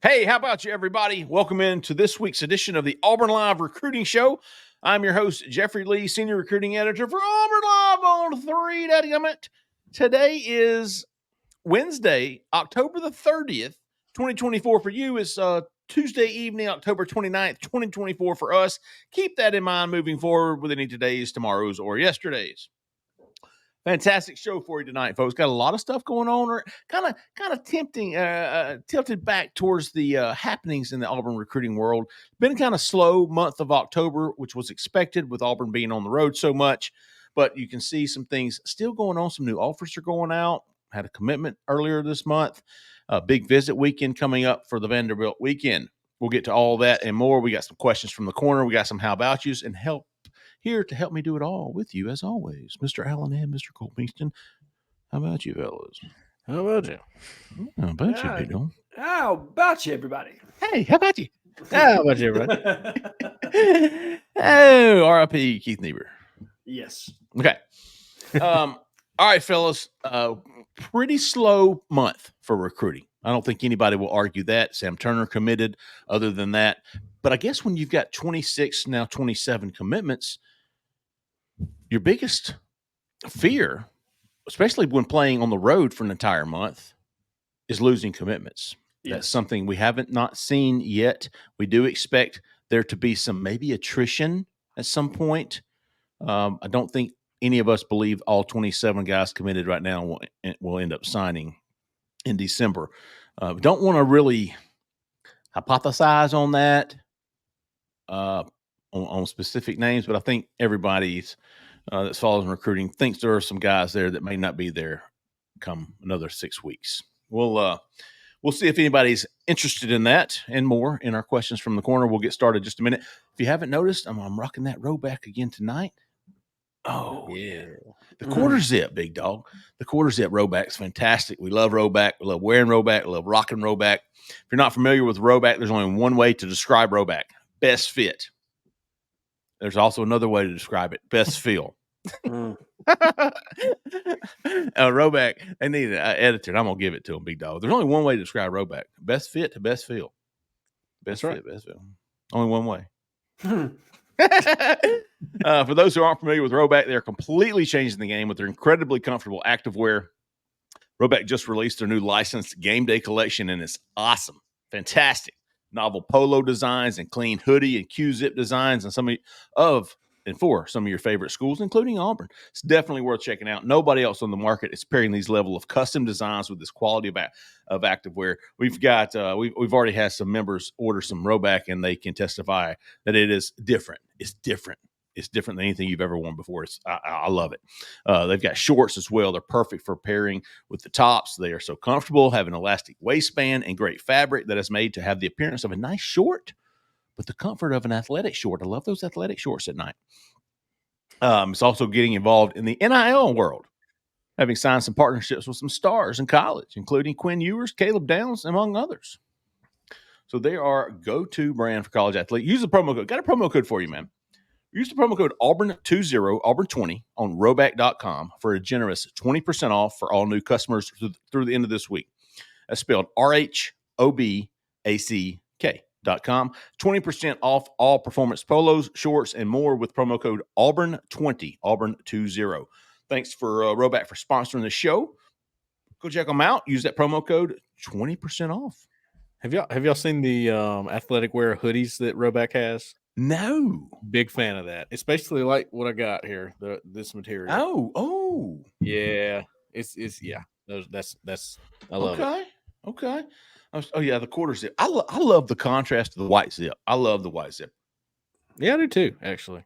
Hey, how about you, everybody? Welcome into this week's edition of the Auburn Live Recruiting Show. I'm your host, Jeffrey Lee, Senior Recruiting Editor for Auburn Live on 3. Dadgummit. Today is Wednesday, October the 30th, 2024 for you. It's Tuesday evening, October 29th, 2024 for us. Keep that in mind moving forward with any today's, tomorrow's, or yesterday's. Fantastic show for you tonight, folks. Got a lot of stuff going on, or kind of tempting, tilted back towards the happenings in the Auburn recruiting world. Been kind of slow month of October, which was expected with Auburn being on the road so much. But you can see some things still going on. Some new offers are going out. Had a commitment earlier this month. A big visit weekend coming up for the Vanderbilt weekend. We'll get to all that and more. We got some questions from the corner. We got some how about yous and help. Here to help me do it all with you, as always, Mr. Allen and Mr. Cole Pinkston. How about you, fellas? How about you? How about you, big dog? How about you, everybody? Hey, how about you? How about you, everybody? Oh, R.I.P. Keith Niebuhr. Yes. Okay. All right, fellas. Pretty slow month for recruiting. I don't think anybody will argue that. Sam Turner committed. Other than that, but I guess when you've got 26, now 27 commitments, your biggest fear, especially when playing on the road for an entire month, is losing commitments. Yes. That's something we haven't not seen yet. We do expect there to be some maybe attrition at some point. I don't think any of us believe all 27 guys committed right now will end up signing in December. We don't want to really hypothesize on that on specific names, but I think everybody's that follows recruiting thinks there are some guys there that may not be there come another 6 weeks. We'll see if anybody's interested in that and more in our questions from the corner. We'll get started in just a minute. If you haven't noticed, I'm rocking that Roback again tonight. Oh, yeah. The quarter zip, big dog. The quarter zip Roback's fantastic. We love Roback. We love wearing Roback. We love rocking Roback. If you're not familiar with Roback, there's only one way to describe Roback. Best fit. There's also another way to describe it. Best feel. Roback, they need an editor, and I'm going to give it to them, big dog. There's only one way to describe Roback. Best fit to best feel. Best fit, best feel. Only one way. For those who aren't familiar with Roback, they're completely changing the game with their incredibly comfortable activewear. Roback just released their new licensed game day collection, and it's awesome. Fantastic. Novel polo designs and clean hoodie and Q-zip designs and for some of your favorite schools, including Auburn. It's definitely worth checking out. Nobody else on the market is pairing these level of custom designs with this quality of activewear. We've got we've already had some members order some Roback, and they can testify that it is different. It's different. It's different than anything you've ever worn before. I love it. They've got shorts as well. They're perfect for pairing with the tops. They are so comfortable, have an elastic waistband and great fabric that is made to have the appearance of a nice short, but the comfort of an athletic short. I love those athletic shorts at night. It's also getting involved in the NIL world, having signed some partnerships with some stars in college, including Quinn Ewers, Caleb Downs, among others. So they are a go-to brand for college athletes. Use the promo code. Got a promo code for you, man. Use the promo code Auburn20, Auburn20 on Roback.com for a generous 20% off for all new customers through the end of this week. That's spelled RHOBACK.com. 20% off all performance polos, shorts, and more with promo code Auburn20, Auburn20. Thanks for Roback for sponsoring the show. Go check them out. Use that promo code, 20% off. Have y'all seen the athletic wear hoodies that Roback has? No. Big fan of that. It's basically like what I got here, this material. Oh. Yeah. It's yeah. That's I love it. Okay. Oh yeah, the quarter zip. I love the contrast to the white zip. I love the white zip. Yeah, I do too, actually.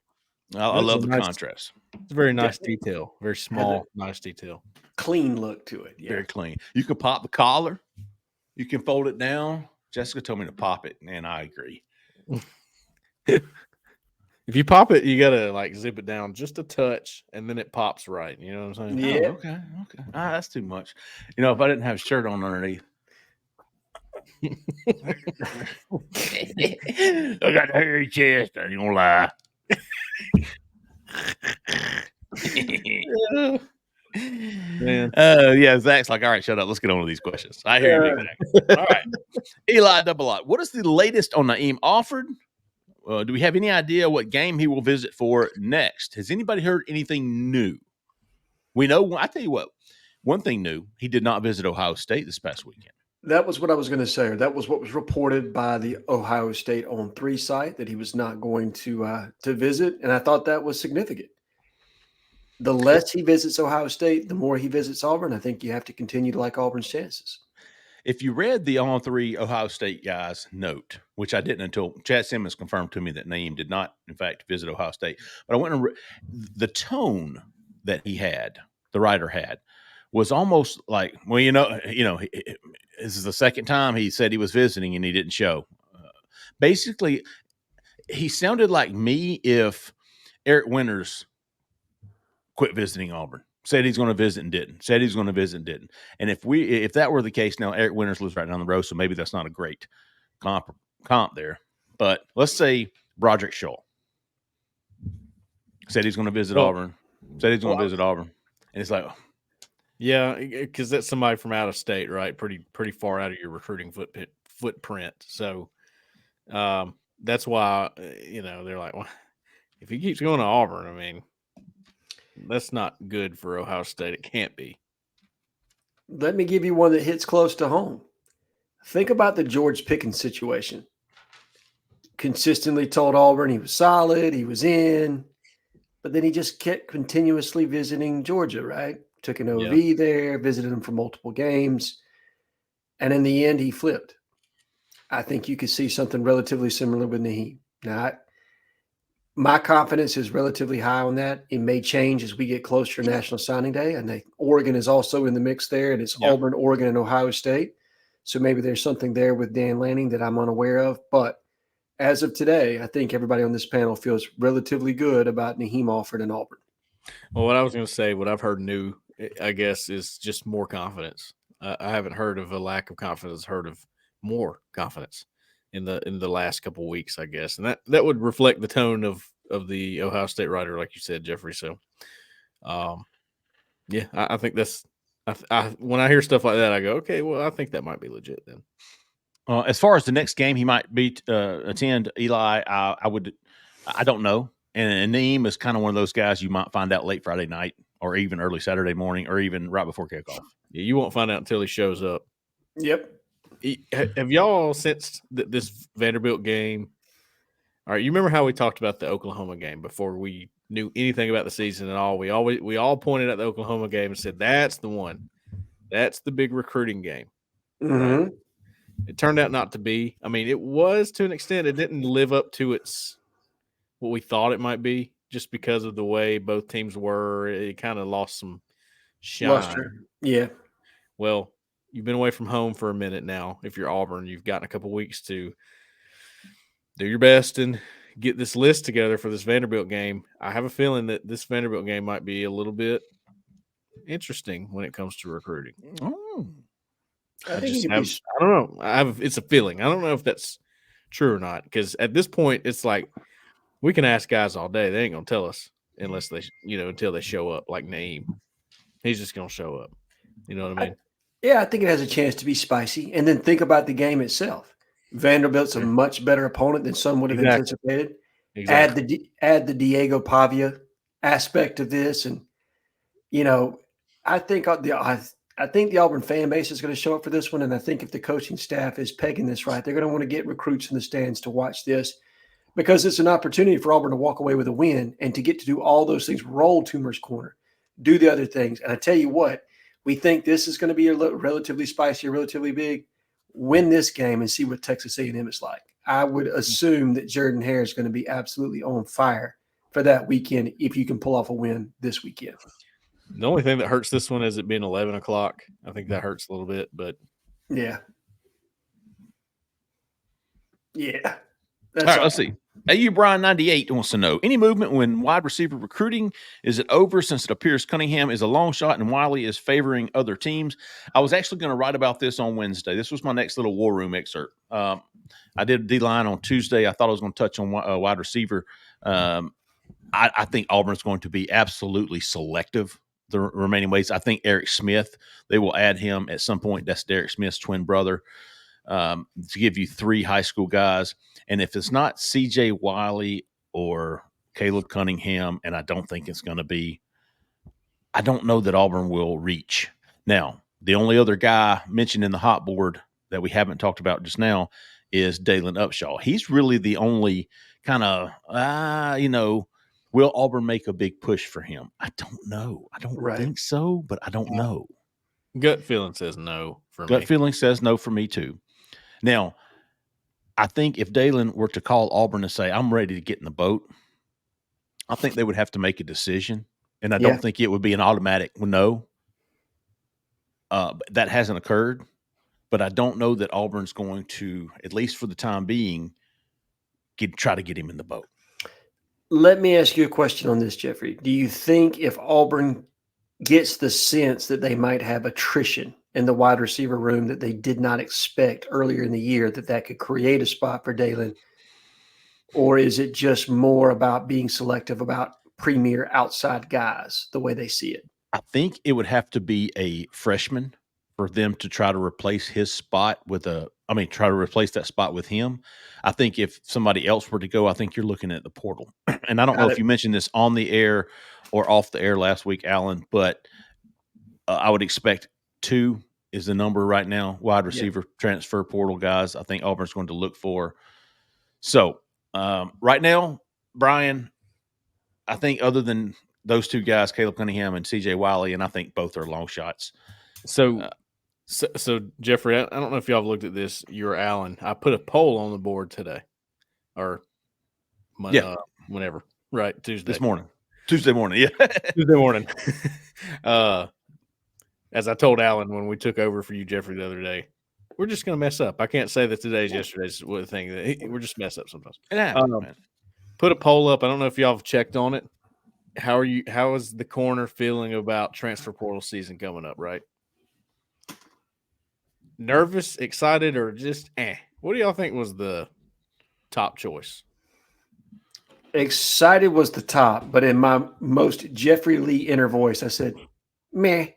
I love the contrast. It's a very nice detail. Very small, nice detail. Clean look to it. Yeah. Very clean. You can pop the collar. You can fold it down. Jessica told me to pop it, and I agree. If you pop it, you gotta like zip it down just a touch, and then it pops right. You know what I'm saying? Yeah. Oh, okay. That's too much. You know, if I didn't have a shirt on underneath, I got a hairy chest. I ain't gonna lie. Man. Yeah, Zach's like, all right, shut up. Let's get on with these questions. I hear you, Zach. All right. Eli Double-Lot, what is the latest on Naim Offord? Do we have any idea what game he will visit for next? Has anybody heard anything new? We know, I tell you what, one thing new, he did not visit Ohio State this past weekend. That was what I was going to say. Or that was what was reported by the Ohio State On 3 site, that he was not going to visit, and I thought that was significant. The less he visits Ohio State, the more he visits Auburn. I think you have to continue to like Auburn's chances. If you read the On 3 Ohio State guys' note, which I didn't until Chad Simmons confirmed to me that Naim did not, in fact, visit Ohio State, but I went and the tone that he had, the writer had, was almost like, well, this is the second time he said he was visiting and he didn't show. Basically, he sounded like me if Eric Winters quit visiting Auburn. Said he's going to visit and didn't. Said he's going to visit and didn't. And if that were the case, now Eric Winters lives right down the road, so maybe that's not a great comp there. But let's say Broderick Scholl said he's going to visit Auburn. Said he's going to visit Auburn, and it's like, yeah, because that's somebody from out of state, right? Pretty far out of your recruiting footprint. So that's why they're like, well, if he keeps going to Auburn, I mean, that's not good for Ohio State. It can't be. Let me give you one that hits close to home. Think about the George Pickens situation. Consistently told Auburn he was solid, he was in, but then he just kept continuously visiting Georgia, right? Took an OV there, visited him for multiple games, and in the end, he flipped. I think you could see something relatively similar with Naim. Now, my confidence is relatively high on that. It may change as we get closer to National Signing Day. And think Oregon is also in the mix there, and it's Auburn, Oregon, and Ohio State. So maybe there's something there with Dan Lanning that I'm unaware of. But as of today, I think everybody on this panel feels relatively good about Naim Offord and Auburn. Well, what I was going to say, what I've heard new, I guess, is just more confidence. I haven't heard of a lack of confidence, heard of more confidence in the last couple of weeks, I guess. And that would reflect the tone of the Ohio State writer, like you said, Jeffrey. So, I think that's when I hear stuff like that, I go, okay, well, I think that might be legit then. As far as the next game he might be attend, Eli, I don't know. And Naim is kind of one of those guys you might find out late Friday night or even early Saturday morning or even right before kickoff. Yeah, you won't find out until he shows up. Yep. Have y'all sensed that this Vanderbilt game? All right, you remember how we talked about the Oklahoma game before we knew anything about the season at all? We all pointed at the Oklahoma game and said that's the one, that's the big recruiting game. Mm-hmm. Right? It turned out not to be. I mean, it was to an extent. It didn't live up to what we thought it might be, just because of the way both teams were. It kind of lost some shine. Luster. Yeah. Well, you've been away from home for a minute now. If you're Auburn, you've gotten a couple weeks to do your best and get this list together for this Vanderbilt game. I have a feeling that this Vanderbilt game might be a little bit interesting when it comes to recruiting. Oh. I don't know. It's a feeling. I don't know if that's true or not, because at this point, it's like we can ask guys all day. They ain't going to tell us unless they, until they show up, like Naim. He's just going to show up. You know what I mean? I think it has a chance to be spicy. And then think about the game itself. Vanderbilt's a much better opponent than some would have anticipated. Exactly. Add the Diego Pavia aspect of this, and I think the Auburn fan base is going to show up for this one. And I think if the coaching staff is pegging this right, they're going to want to get recruits in the stands to watch this, because it's an opportunity for Auburn to walk away with a win and to get to do all those things, roll Toomer's corner, do the other things. And I tell you what, we think this is going to be relatively spicy, relatively big. Win this game and see what Texas A&M is like. I would assume that Jordan Hare is going to be absolutely on fire for that weekend if you can pull off a win this weekend. The only thing that hurts this one is it being 11 o'clock. I think that hurts a little bit, but yeah. All right, let's see. AU Brian 98 wants to know, any movement when wide receiver recruiting? Is it over since it appears Cunningham is a long shot and Wiley is favoring other teams? I was actually going to write about this on Wednesday. This was my next little war room excerpt. I did D-line on Tuesday. I thought I was going to touch on wide receiver. I think Auburn's going to be absolutely selective the remaining ways. I think Eric Smith, they will add him at some point. That's Derek Smith's twin brother, to give you 3 high school guys. And if it's not C.J. Wiley or Caleb Cunningham, and I don't think it's going to be, I don't know that Auburn will reach. Now, the only other guy mentioned in the hot board that we haven't talked about just now is Dalen Upshaw. He's really the only kind of, will Auburn make a big push for him? I don't know. I don't think so, but I don't know. Gut feeling says no for me. Gut feeling says no for me too. Now, I think if Dalen were to call Auburn and say, I'm ready to get in the boat, I think they would have to make a decision. And I don't think it would be an automatic no. That hasn't occurred. But I don't know that Auburn's going to, at least for the time being, try to get him in the boat. Let me ask you a question on this, Jeffrey. Do you think if Auburn gets the sense that they might have attrition in the wide receiver room that they did not expect earlier in the year, that could create a spot for Dalen? Or is it just more about being selective about premier outside guys, the way they see it? I think it would have to be a freshman for them to try to replace his spot try to replace that spot with him. I think if somebody else were to go, I think you're looking at the portal. And I don't know if you mentioned this on the air or off the air last week, Alan, but I would expect 2 is the number right now, wide receiver transfer portal guys I think Auburn's going to look for. So right now, Brian, I think other than those 2 guys, Caleb Cunningham and C.J. Wiley, and I think both are long shots. So Jeffrey, I don't know if y'all have looked at this. You're Alan. I put a poll on the board today, or whenever, right? Tuesday morning, yeah, Tuesday morning. As I told Alan when we took over for you, Jeffrey, the other day, we're just going to mess up. I can't say that today's yesterday's thing. We're just mess up sometimes. Man. Put a poll up. I don't know if y'all have checked on it. How is the corner feeling about transfer portal season coming up? Right. Nervous, excited, or just What do y'all think was the top choice? Excited was the top, but in my most Jeffrey Lee inner voice, I said, meh.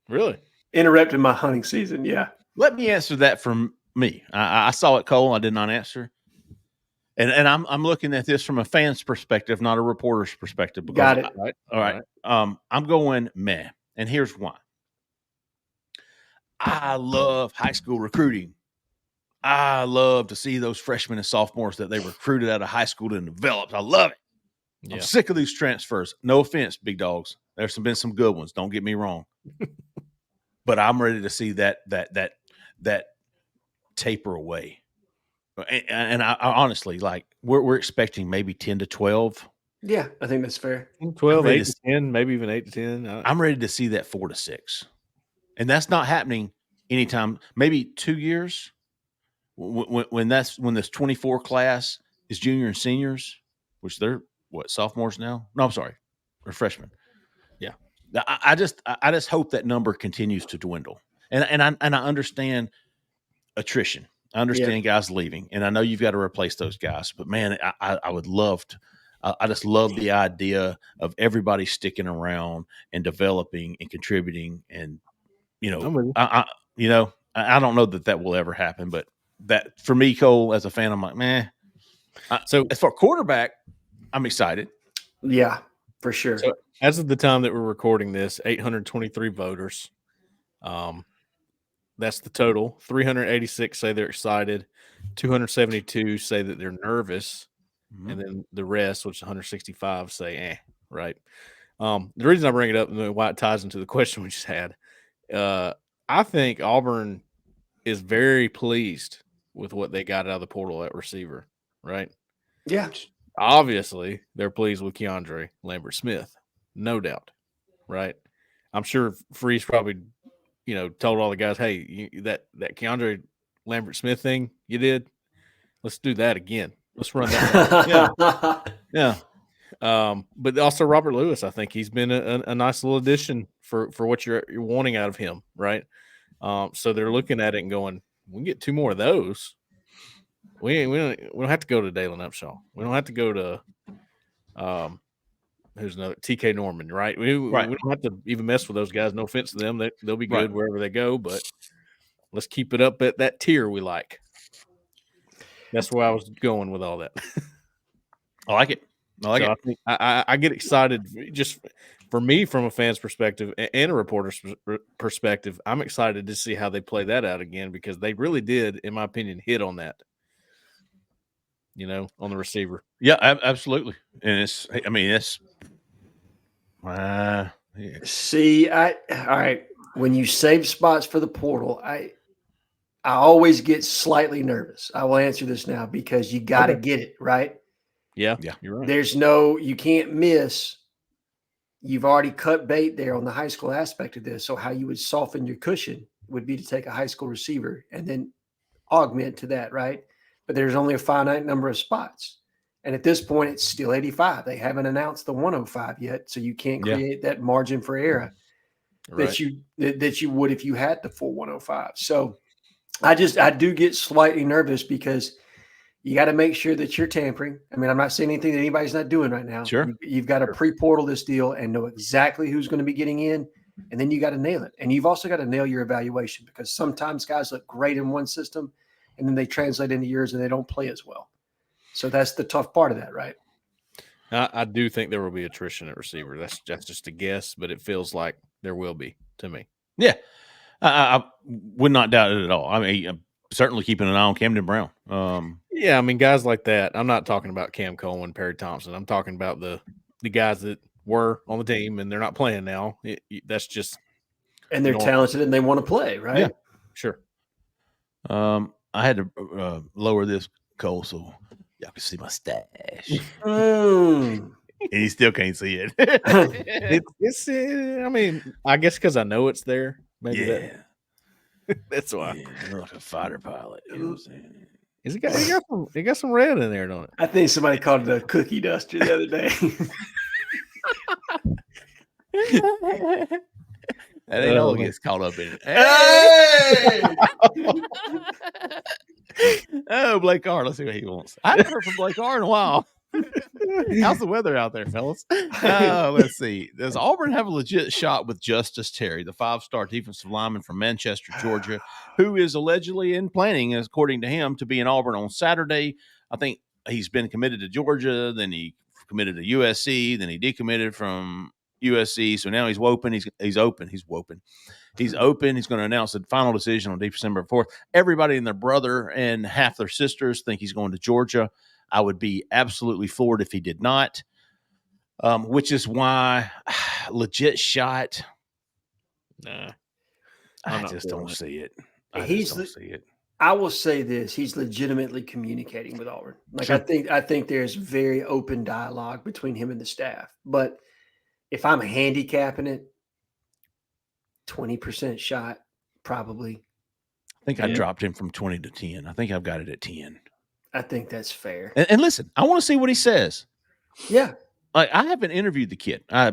Really? Interrupted my hunting season, yeah. Let me answer that from me. I saw it, Cole. I did not answer. And I'm looking at this from a fan's perspective, not a reporter's perspective. Got it. All right. I'm going meh. And here's why. I love high school recruiting. I love to see those freshmen and sophomores that they recruited out of high school and developed. I love it. Yeah. I'm sick of these transfers. No offense, big dogs. There's been some good ones. Don't get me wrong. But I'm ready to see that taper away. And I honestly, like, we're expecting maybe 10 to 12. Yeah, I think that's fair. 12, 8 to 10, maybe even 8 to 10. I'm ready to see that 4 to 6. And that's not happening anytime, maybe 2 years when this 24 class is junior and seniors, which they're sophomores now? No, I'm sorry. They're freshmen. Yeah. I just hope that number continues to dwindle. And I understand attrition. I understand guys leaving, and I know you've got to replace those guys, but man, I would love to. I just love the idea of everybody sticking around and developing and contributing, and I don't know that will ever happen, but that for me, Cole, as a fan, I'm like, man. So as for quarterback, I'm excited. Yeah, for sure. So as of the time that we're recording this, 823 voters. That's the total. 386 say they're excited. 272 say that they're nervous. Mm-hmm. And then the rest, which is 165, say, right? The reason I bring it up and why it ties into the question we just had, I think Auburn is very pleased with what they got out of the portal at receiver, right? Yeah. Obviously, they're pleased with Keandre Lambert-Smith, no doubt, right? I'm sure Freeze probably – told all the guys, hey, that Keandre Lambert-Smith thing you did, let's do that again. Let's run that. Yeah. But also Robert Lewis, I think he's been a nice little addition for what you're wanting out of him, right? So they're looking at it and going, we can get 2 more of those. We don't have to go to Dalen Upshaw. We don't have to go to who's another TK Norman, right? We don't have to even mess with those guys. No offense to them. They'll be good wherever they go, but let's keep it up at that tier we like. That's where I was going with all that. I like it. I think I get excited just for me from a fan's perspective and a reporter's perspective. I'm excited to see how they play that out again because they really did, in my opinion, hit on that. On the receiver. Yeah, absolutely. And See, all right. When you save spots for the portal, I always get slightly nervous. I will answer this now because you got to get it right. Yeah, you're right. You can't miss. You've already cut bait there on the high school aspect of this. So how you would soften your cushion would be to take a high school receiver and then augment to that, right? But there's only a finite number of spots. And at this point, it's still 85. They haven't announced the 105 yet. So you can't create that margin for error that you would if you had the full 105. So I do get slightly nervous because you got to make sure that you're tampering. I mean, I'm not saying anything that anybody's not doing right now. Sure. You've got to pre-portal this deal and know exactly who's going to be getting in, and then you got to nail it. And you've also got to nail your evaluation because sometimes guys look great in one system, and then they translate into yours and they don't play as well. So that's the tough part of that, right? I do think there will be attrition at receiver. That's just a guess, but it feels like there will be to me. Yeah. I would not doubt it at all. I mean, I'm certainly keeping an eye on Camden Brown. Yeah, I mean, guys like that. I'm not talking about Cam Coleman, Perry Thompson. I'm talking about the guys that were on the team and they're not playing now. That's just and they're talented and they want to play, right? Yeah, sure. I had to lower this, Cole, so y'all can see my stash. And you still can't see it. It's I mean, I guess because I know it's there. Maybe that's why. Yeah, like a fighter pilot. You know what I'm saying? He got some red in there, don't it? I think somebody called it a cookie duster the other day. That ain't all gets caught up in it. Hey! Oh, Blake Carr. Let's see what he wants. I haven't heard from Blake Carr in a while. How's the weather out there, fellas? Let's see. Does Auburn have a legit shot with Justus Terry, the 5-star defensive lineman from Manchester, Georgia, who is allegedly in planning, according to him, to be in Auburn on Saturday? I think he's been committed to Georgia, then he committed to USC, then he decommitted from USC. So now he's open. He's open. He's open. He's open. He's going to announce the final decision on December 4th. Everybody and their brother and half their sisters think he's going to Georgia. I would be absolutely floored if he did not, which is why legit shot. Nah, I just don't see it. I will say this: he's legitimately communicating with Auburn. Like sure. I think there's very open dialogue between him and the staff. But if I'm handicapping it, 20% shot, probably. I think I dropped him from 20 to 10. I think I've got it at 10. I think that's fair. And listen, I want to see what he says. Yeah. Like, I haven't interviewed the kid. I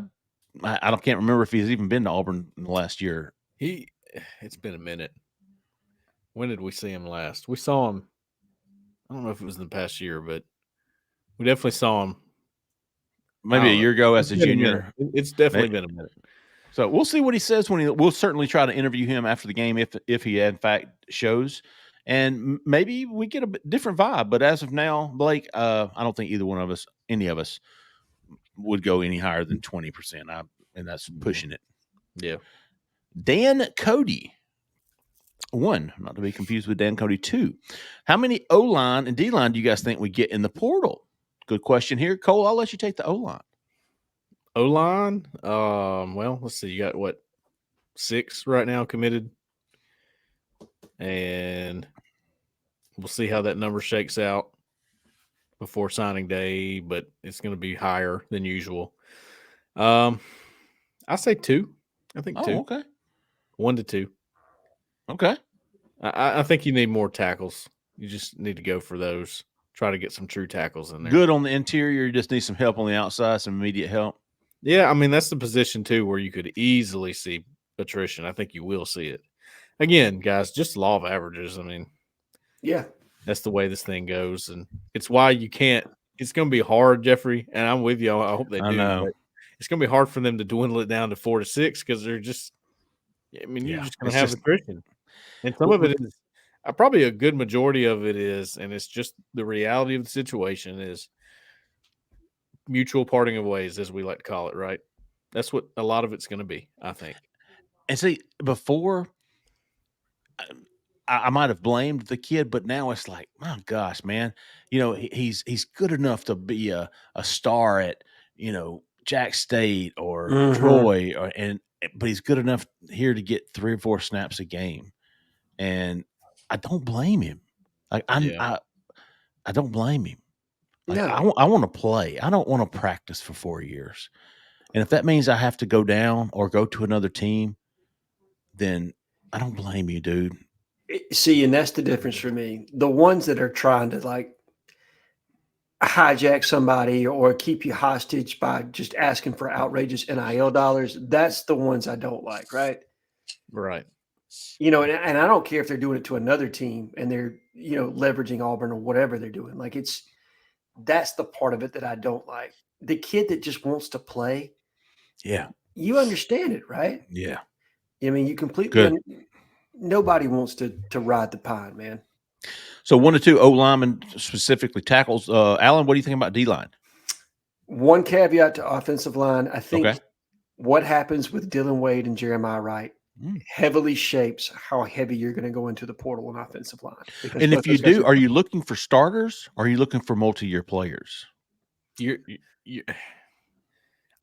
can't remember if he's even been to Auburn in the last year. It's been a minute. When did we see him last? We saw him. I don't know if it was in the past year, but we definitely saw him. Maybe a year ago as a junior. It's definitely been a minute. So we'll see what he says we'll certainly try to interview him after the game if he in fact shows, and maybe we get a different vibe. But as of now, Blake, I don't think any of us, would go any higher than 20%. And that's pushing it. Yeah. Dan Cody, 1, not to be confused with Dan Cody 2. How many O-line and D-line do you guys think we get in the portal? Good question here, Cole. I'll let you take the O-line. O-line, well, let's see. You got what, 6 right now committed, and we'll see how that number shakes out before signing day. But it's going to be higher than usual. I say 2. I think 2. Okay, 1 to 2. Okay. I think you need more tackles. You just need to go for those. Try to get some true tackles in there. Good on the interior. You just need some help on the outside, some immediate help. Yeah, I mean, that's the position, too, where you could easily see attrition. I think you will see it. Again, guys, just law of averages. I mean, yeah, that's the way this thing goes. And it's why you can't – it's going to be hard, Jeffrey, and I'm with you. I hope they do. Know. it's going to be hard for them to dwindle it down to 4 to 6 because they're just. I mean, you're just going to have attrition, and some of it is probably a good majority of it is, and it's just the reality of the situation is mutual parting of ways, as we like to call it. Right? That's what a lot of it's going to be, I think. And see, before I might have blamed the kid, but now it's like, my gosh, man, he's good enough to be a star at, Jack State or Troy, but he's good enough here to get 3 or 4 snaps a game, and I don't blame him. Like I don't blame him. Like No. I want to play. I don't want to practice for 4 years, and if that means I have to go down or go to another team, then I don't blame you, dude. See, and that's the difference for me. The ones that are trying to like hijack somebody or keep you hostage by just asking for outrageous NIL dollars, that's the ones I don't like, right? Right. And I don't care if they're doing it to another team and they're, leveraging Auburn or whatever they're doing. Like that's the part of it that I don't like. The kid that just wants to play. Yeah. You understand it, right? Yeah. I mean, you completely nobody wants to ride the pine, man. So 1 to 2 O linemen, specifically tackles. Alan, what do you think about D line? One caveat to offensive line. I think what happens with Dylan Wade and Jeremiah Wright heavily shapes how heavy you're going to go into the portal on offensive line. And if you do, are you looking for starters or are you looking for multi-year players?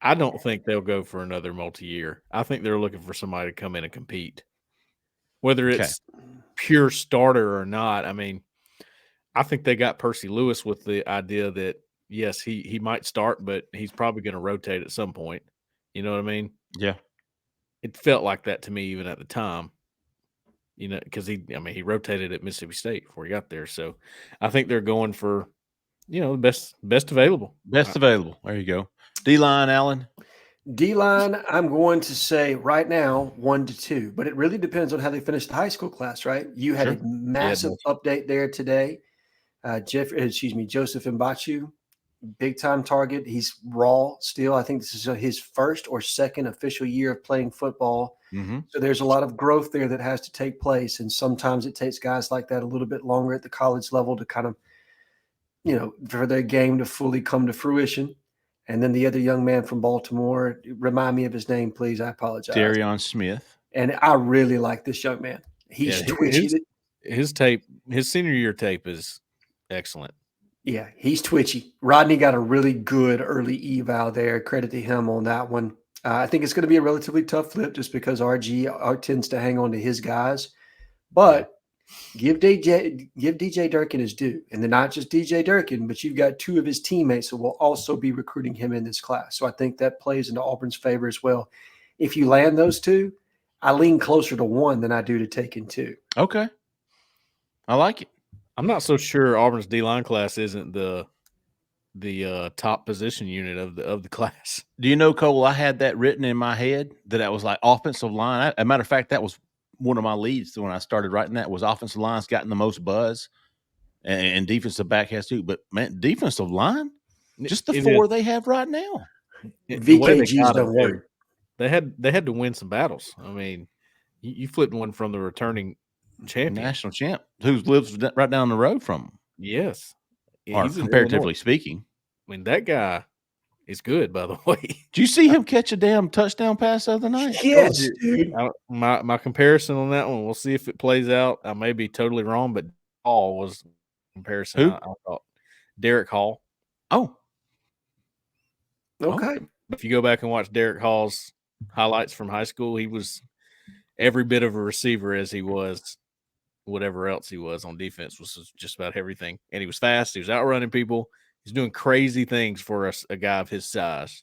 I don't think they'll go for another multi-year. I think they're looking for somebody to come in and compete. Whether it's pure starter or not, I mean, I think they got Percy Lewis with the idea that, yes, he might start, but he's probably going to rotate at some point. You know what I mean? Yeah. It felt like that to me even at the time, because he rotated at Mississippi State before he got there. So I think they're going for, the best available. Best available. There you go. D-line, Alan? D-line, I'm going to say right now 1 to 2, but it really depends on how they finish the high school class, right? You had a massive update there today. Joseph Mbachu, big-time target. He's raw still. I think this is his first or second official year of playing football. Mm-hmm. So there's a lot of growth there that has to take place, and sometimes it takes guys like that a little bit longer at the college level to kind of, for their game to fully come to fruition. And then the other young man from Baltimore, remind me of his name, please. I apologize. Darion Smith. And I really like this young man. He's twitchy. His tape, his senior year tape is excellent. Yeah, he's twitchy. Rodney got a really good early eval there. Credit to him on that one. I think it's going to be a relatively tough flip just because RG tends to hang on to his guys. But give DJ Durkin his due. And then not just DJ Durkin, but you've got 2 of his teammates who will also be recruiting him in this class. So I think that plays into Auburn's favor as well. If you land those 2, I lean closer to 1 than I do to taking 2. Okay. I like it. I'm not so sure Auburn's D-line class isn't the top position unit of the class. Do you know, Cole, I had that written in my head that I was like offensive line. As a matter of fact, that was one of my leads when I started writing that was offensive line's gotten the most buzz and defensive back has too. But, man, defensive line, just the 4 they have right now. VKG's don't work. They had to win some battles. I mean, you flipped one from the returning champion. National champ who lives right down the road from them. Yes. Or comparatively speaking. I mean, that guy is good, by the way. Did you see him catch a damn touchdown pass the other night? Yes, dude. My comparison on that one, we'll see if it plays out. I may be totally wrong, but Hall was comparison. Who? I thought Derek Hall. Oh. Okay. If you go back and watch Derek Hall's highlights from high school, he was every bit of a receiver as he was whatever else he was on defense, was just about everything. And he was fast. He was outrunning people. He's doing crazy things for a guy of his size.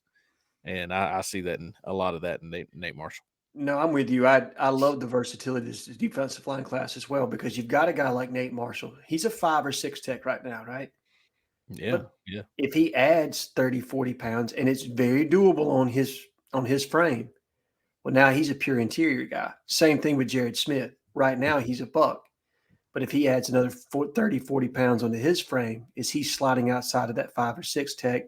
And I see that in a lot of that in Nate Marshall. No, I'm with you. I love the versatility of this defensive line class as well because you've got a guy like Nate Marshall. He's a 5 or 6 tech right now, right? Yeah, but yeah. If he adds 30, 40 pounds, and it's very doable on his frame, well, now he's a pure interior guy. Same thing with Jared Smith. Right now, he's a buck. But if he adds another 30, 40 pounds onto his frame, is he sliding outside of that 5 or 6 tech?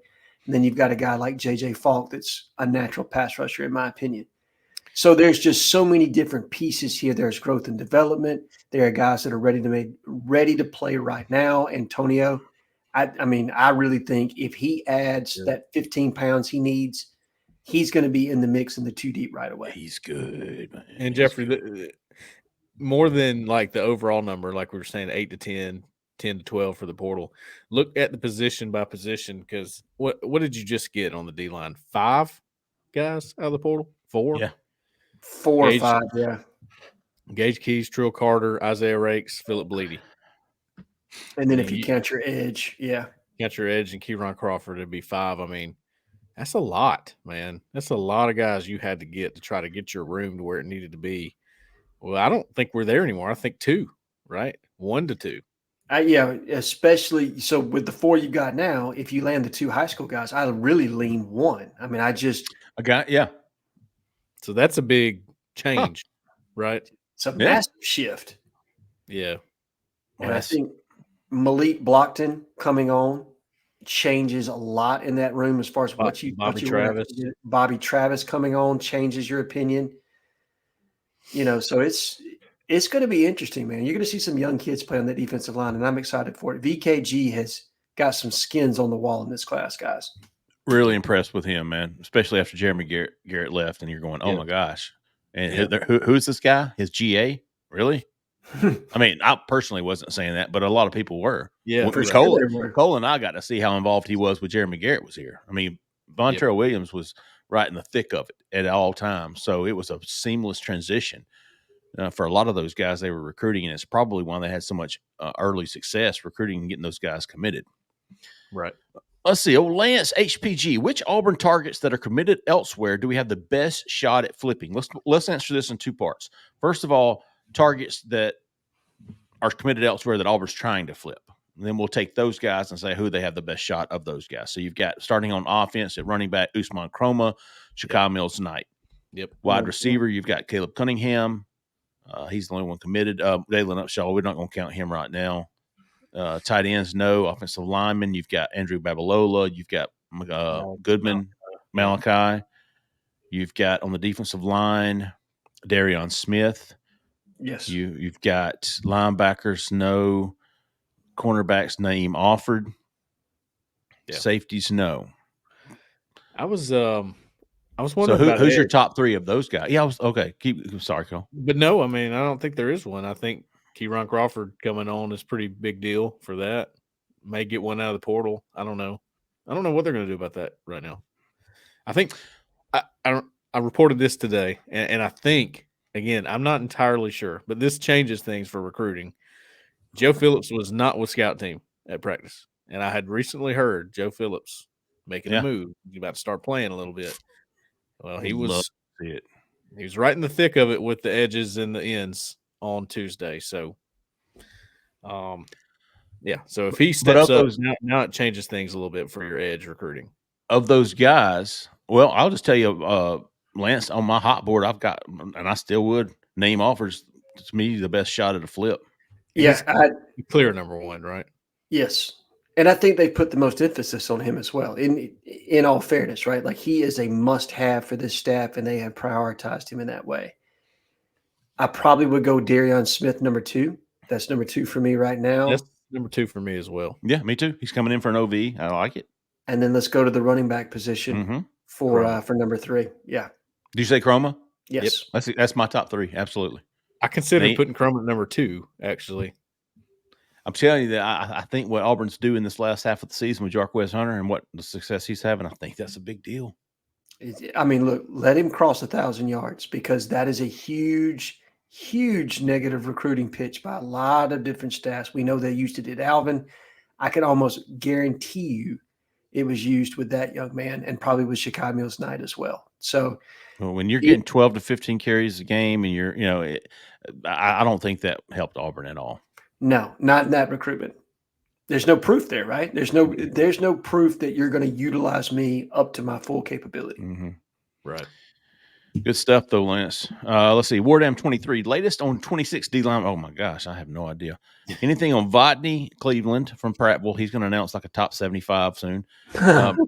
And then you've got a guy like J.J. Falk that's a natural pass rusher, in my opinion. So there's just so many different pieces here. There's growth and development. There are guys that are ready to play right now. Antonio, I mean, I really think if he adds that 15 pounds he needs, he's going to be in the mix in the 2 deep right away. He's good, man. And Jeffrey, more than like the overall number, like we were saying, 8 to 10, 10 to 12 for the portal. Look at the position by position, because what did you just get on the D line? 5 guys out of the portal? 4? Yeah. 4 or 5, yeah. Gage Keys, Trill Carter, Isaiah Rakes, Philip Bleedy. And then if you count your edge, count your edge and Kieron Crawford, it'd be 5. I mean, that's a lot, man. That's a lot of guys you had to get to try to get your room to where it needed to be. Well, I don't think we're there anymore. I think 2, right? 1 to 2. Yeah, especially so with the 4 you got now, if you land the 2 high school guys, I really lean 1. I mean, yeah. So that's a big change, right? It's a massive shift. Yeah. And I think Malik Blockton coming on changes a lot in that room as far as Bobby Travis. Bobby Travis coming on changes your opinion. So it's going to be interesting, man. You're going to see some young kids play on that defensive line, and I'm excited for it. VKG has got some skins on the wall in this class, guys. Really impressed with him, man, especially after Jeremy Garrett left, and you're going, oh, my gosh. And who's this guy? His GA? Really? I mean, I personally wasn't saying that, but a lot of people were. Yeah. Cole and I got to see how involved he was with Jeremy Garrett was here. I mean, Vontario Williams was right in the thick of it at all times. So it was a seamless transition for a lot of those guys they were recruiting. And it's probably why they had so much early success recruiting and getting those guys committed. Right. Let's see. Lance HPG, which Auburn targets that are committed elsewhere do we have the best shot at flipping? Let's answer this in 2 parts. First of all, targets that are committed elsewhere that Auburn's trying to flip. And then we'll take those guys and say who they have the best shot of those guys. So you've got starting on offense at running back, Usman Chroma, Shakai Mills Knight. Yep. Wide receiver, you've got Caleb Cunningham. He's the only one committed. Dalen Upshaw, we're not going to count him right now. Tight ends, no. Offensive lineman, you've got Andrew Babalola. You've got Goodman, Malachi. You've got on the defensive line, Darion Smith. Yes. You've got linebackers, no. Cornerbacks, Naim Offord. Yeah. Safeties, no. I was wondering so who's your top 3 of those guys? Yeah, okay. Sorry, Cole. But no, I mean, I don't think there is one. I think Kieron Crawford coming on is pretty big deal for that. May get one out of the portal. I don't know. I don't know what they're going to do about that right now. I think I reported this today, and I think, again, I'm not entirely sure, but this changes things for recruiting. Joe Phillips was not with scout team at practice, and I had recently heard Joe Phillips making a move. He's about to start playing a little bit. Well, he was right in the thick of it with the edges and the ends on Tuesday. So, so if he steps up, now it changes things a little bit for your edge recruiting. Of those guys, well, I'll just tell you, Lance, on my hot board, I've got, and I still would, Naim Offord to me the best shot at a flip. Yes, clear number 1, right? Yes. And I think they put the most emphasis on him as well. In all fairness, right? Like he is a must-have for this staff, and they have prioritized him in that way. I probably would go Darion Smith, number 2. That's number 2 for me right now. That's number 2 for me as well. Yeah, me too. He's coming in for an OV. I like it. And then let's go to the running back position for number 3. Yeah. Did you say Chroma? Yes. Yep. That's my top 3. Absolutely. I considered putting Chroma at number 2, actually. I'm telling you that I think what Auburn's doing this last half of the season with Jarquez Hunter and what the success he's having, I think that's a big deal. I mean, look, let him cross 1,000 yards, because that is a huge, huge negative recruiting pitch by a lot of different staffs. We know they used it at Alvin. I can almost guarantee you it was used with that young man, and probably with Shakai Mills Knight as well. So when you're getting 12 to 15 carries a game and I don't think that helped Auburn at all. No, not in that recruitment. There's no proof there, right? There's no proof that you're going to utilize me up to my full capability. Mm-hmm. Right. Good stuff, though, Lance. Let's see. Wardam 23, latest on 26 D line. Oh, my gosh. I have no idea. Anything on Vodney, Cleveland from Prattville? He's going to announce like a top 75 soon.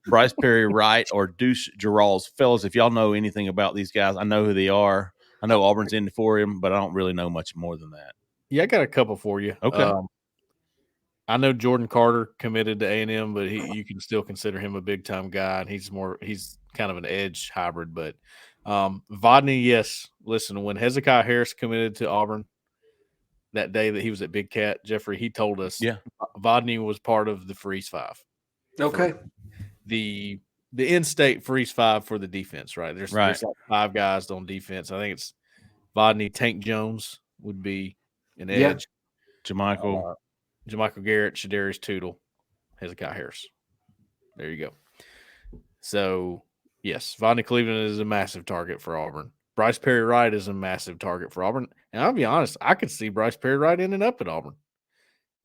Bryce Perry Wright or Deuce Geralds. Fellas, if y'all know anything about these guys, I know who they are. I know Auburn's in for him, but I don't really know much more than that. Yeah, I got a couple for you. Okay. I know Jordan Carter committed to A&M, but you can still consider him a big-time guy, and he's kind of an edge hybrid. But Vodney, yes. Listen, when Hezekiah Harris committed to Auburn that day that he was at Big Cat, Jeffrey, he told us Vodney was part of the Freeze Five. Okay. The in-state Freeze Five for the defense, right? There's like 5 guys on defense. I think it's Vodney, Tank Jones would be an edge. Jermichael Garrett, Shadarius Tootle, Hezekiah Harris. There you go. So, yes, Vodney Cleveland is a massive target for Auburn. Bryce Perry Wright is a massive target for Auburn. And I'll be honest, I could see Bryce Perry Wright ending up at Auburn.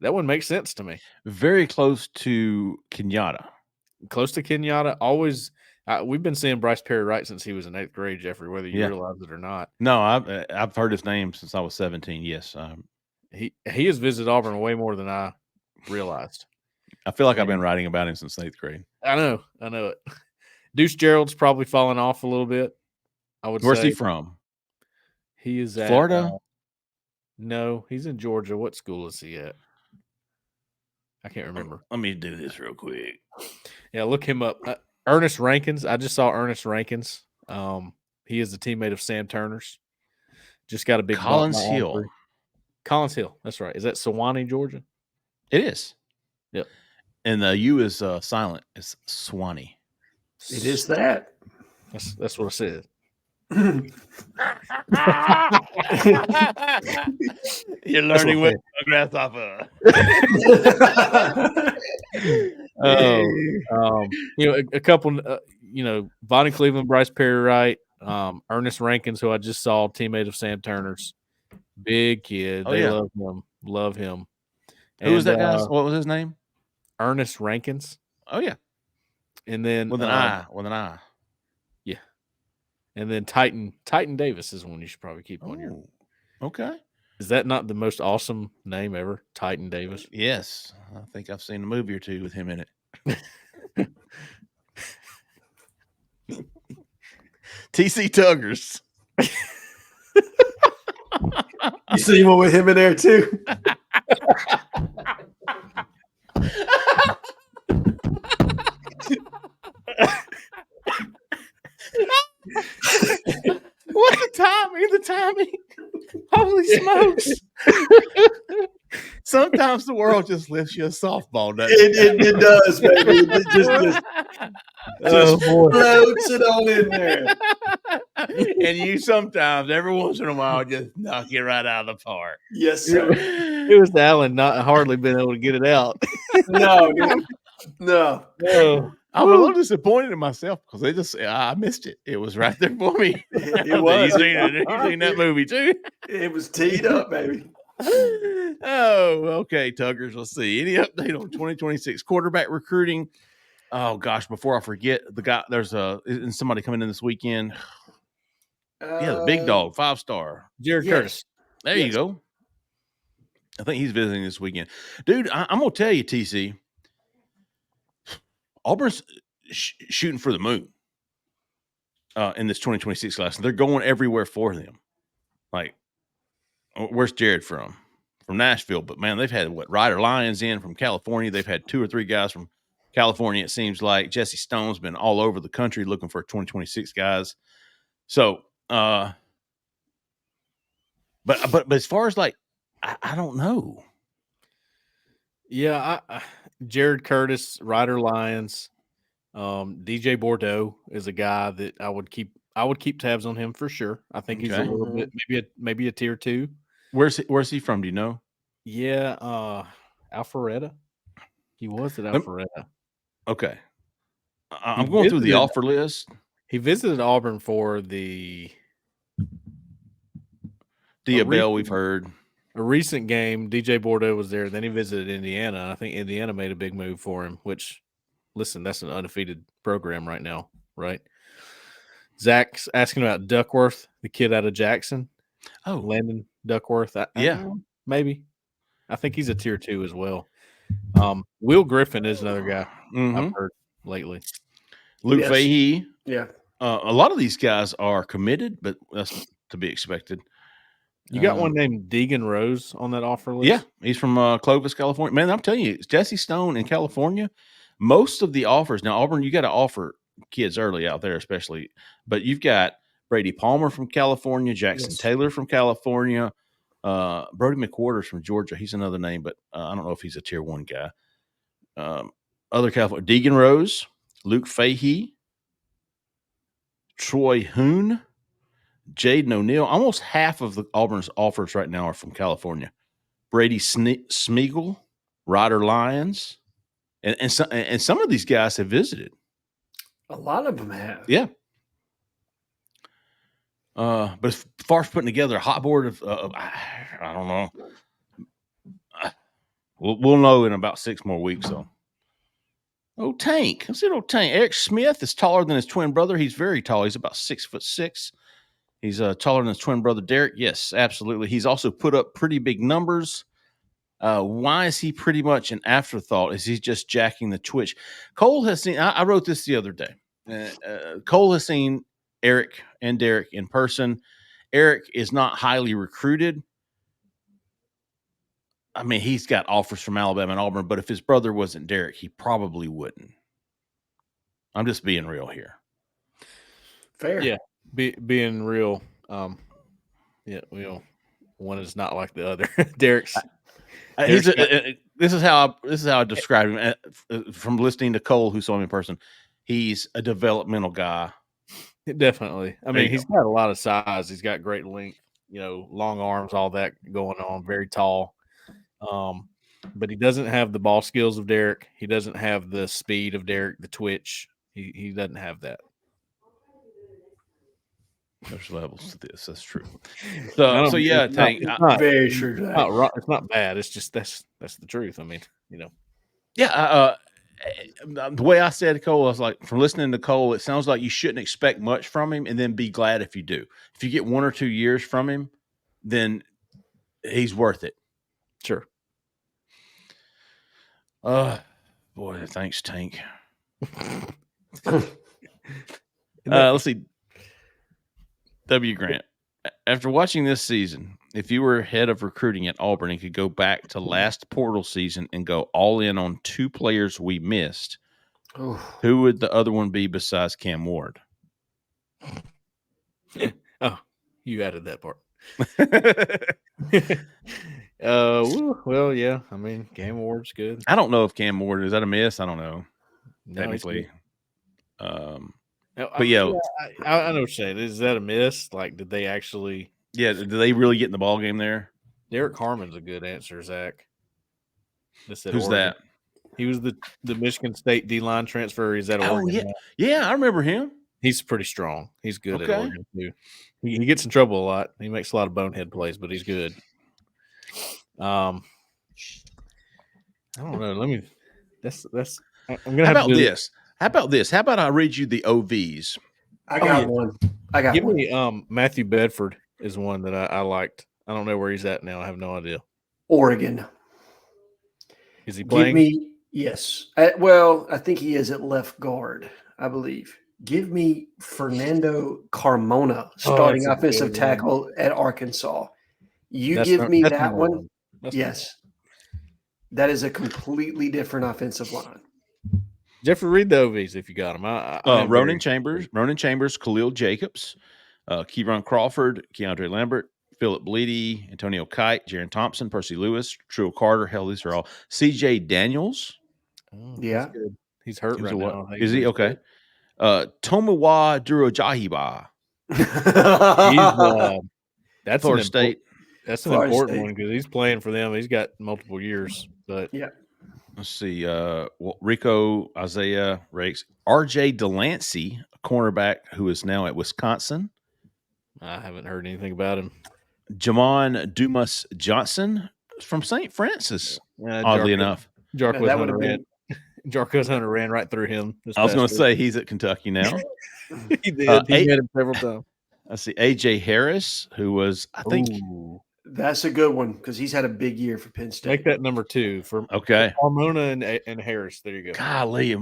That wouldn't make sense to me. Very close to Kenyatta. Close to Kenyatta. Always, we've been seeing Bryce Perry Wright since he was in 8th grade, Jeffrey, whether you realize it or not. No, I've heard his name since I was 17. Yes. He has visited Auburn way more than I realized. I feel like I've been writing about him since 8th grade. I know it. Deuce Gerald's probably fallen off a little bit. I would Where's say. he from? He is at Florida? No, he's in Georgia. What school is he at? I can't remember. Let me do this real quick. Yeah, look him up. Ernest Rankins. I just saw Ernest Rankins. He is a teammate of Sam Turner's. Just got a big Collins Hill. Collins Hill. That's right. Is that Sewanee, Georgia? It is. Yep. And the U is silent. It's Swanee. It is that. That's what I said. You're learning with a grasshopper. A couple. Vonnie Cleveland, Bryce Perry Wright, Ernest Rankins, who I just saw, teammate of Sam Turner's. Big kid. They love him. Who was that guy? What was his name? Ernest Rankins. Oh yeah. And then with an I. Yeah. And then Titan Davis is one you should probably keep on your. Okay. Is that not the most awesome name ever? Titan Davis. Yes. I think I've seen a movie or two with him in it. TC Tuggers. You see one with him in there too? What the timing? Holy smokes. Sometimes the world just lifts you a softball, doesn't it? It does, baby. It just floats it on in there. And you sometimes, every once in a while, just knock it right out of the park. Yes, sir. It was Allen not hardly been able to get it out. No, dude. No. I was a little disappointed in myself because I missed it. It was right there for me. It was. You seen that movie too? It was teed up, baby. Oh, okay, Tuggers. Let's see. Any update on 2026 quarterback recruiting? Oh gosh, before I forget, isn't somebody coming in this weekend? The big dog, 5-star. Jared Curtis. There you go. I think he's visiting this weekend. Dude, I'm going to tell you, TC, Auburn's shooting for the moon in this 2026 class. They're going everywhere for them. Like, where's Jared from? From Nashville. But, man, they've had, Ryder Lyons in from California. They've had 2 or 3 guys from California, it seems like. Jesse Stone's been all over the country looking for 2026 guys. So, but as far as, like, I don't know. Yeah, Jared Curtis, Ryder Lyons, DJ Bordeaux is a guy that I would keep tabs on him for sure. I think he's a little bit maybe a tier 2. Where's he from? Do you know? Yeah, Alpharetta. He was at Alpharetta. Okay, I'm going through the offer list. He visited Auburn for the Diabell. We've heard. A recent game, DJ Bordeaux was there. Then he visited Indiana. And I think Indiana made a big move for him, which, listen, that's an undefeated program right now, right? Zach's asking about Duckworth, the kid out of Jackson. Oh, Landon Duckworth. Yeah. Maybe. I think he's a tier 2 as well. Will Griffin is another guy I've heard lately. Luke Yes. Fahey. Yeah. A lot of these guys are committed, but that's to be expected. You got one named Deegan Rose on that offer list? Yeah, he's from Clovis, California. Man, I'm telling you, Jesse Stone in California, most of the offers. Now, Auburn, you got to offer kids early out there, especially. But you've got Brady Palmer from California, Jackson Taylor from California, Brody McWhorters from Georgia. He's another name, but I don't know if he's a tier 1 guy. Other California, Deegan Rose, Luke Fahey, Troy Hoon, Jaden O'Neal. Almost half of the Auburn's offers right now are from California. Brady Smeagol, Ryder Lyons, and some of these guys have visited. A lot of them have. Yeah. But as far as putting together a hot board of I don't know. We'll know in about 6 more weeks, though. Oh, Tank. I said, Tank. Eric Smith is taller than his twin brother. He's very tall. He's about 6'6". He's taller than his twin brother, Derek. Yes, absolutely. He's also put up pretty big numbers. Why is he pretty much an afterthought? Is he just jacking the twitch? Cole has seen, I wrote this the other day. Cole has seen Eric and Derek in person. Eric is not highly recruited. I mean, he's got offers from Alabama and Auburn, but if his brother wasn't Derek, he probably wouldn't. I'm just being real here. Fair. Yeah, being real. One is not like the other. Derek's this is how I describe him from listening to Cole, who saw him in person. He's a developmental guy. Definitely. I mean, he's got a lot of size. He's got great length, long arms, all that going on. Very tall. But he doesn't have the ball skills of Derek. He doesn't have the speed of Derek, the twitch. He doesn't have that. There's levels to this. That's true. So yeah, Tank. It's not very true. It's not bad. It's just that's the truth. I mean, Yeah. The way I said to Cole, I was like, from listening to Cole, it sounds like you shouldn't expect much from him, and then be glad if you do. If you get 1 or 2 years from him, then he's worth it. Sure. Boy, thanks, Tank. Let's see. W. Grant. After watching this season, if you were head of recruiting at Auburn and could go back to last portal season and go all in on 2 players we missed, who would the other one be besides Cam Ward? Oh, you added that part. Well, yeah. I mean, Cam Ward's good. I don't know if Cam Ward is that a miss. I don't know. No, technically. But yeah, I know what you're saying. Is that a miss? Like, did they actually? Yeah, did they really get in the ball game there? Derek Harmon's a good answer, Zach. Who's Oregon. that? He was the Michigan State D-line transfer. He's at Oregon. Yeah, I remember him. He's pretty strong. He's good at Oregon too. He gets in trouble a lot. He makes a lot of bonehead plays, but he's good. I don't know. That's. I'm gonna. How about this? How about I read you the OVs? I got one. Give me Matthew Bedford is one that I liked. I don't know where he's at now. I have no idea. Oregon. Is he playing? Yes. I think he is at left guard, I believe. Give me Fernando Carmona, starting offensive tackle at Arkansas. Give me that one. Yes. That is a completely different offensive line. Jeffrey, read the OVs if you got them. Ronan Chambers, Khalil Jacobs, Kevon Crawford, Keandre Lambert, Philip Bleedy, Antonio Kite, Jaron Thompson, Percy Lewis, True Carter. Hell, these are all. CJ Daniels. Yeah. He's hurt right now. Is he? Okay. Tomiwa Durojahiba. That's Florida State. That's an important one because he's playing for them. He's got multiple years. But yeah. Let's see. Rico Isaiah Rakes. RJ Delancey, a cornerback who is now at Wisconsin. I haven't heard anything about him. Jamon Dumas Johnson from St. Francis, oddly enough. That would have been Jarquez Hunter ran right through him. I was going to say he's at Kentucky now. He did. He met him several times. Let's see, A.J. Harris, who was, I think. Ooh. That's a good one because he's had a big year for Penn State. Make that number 2 for Carmona and Harris. There you go. Golly,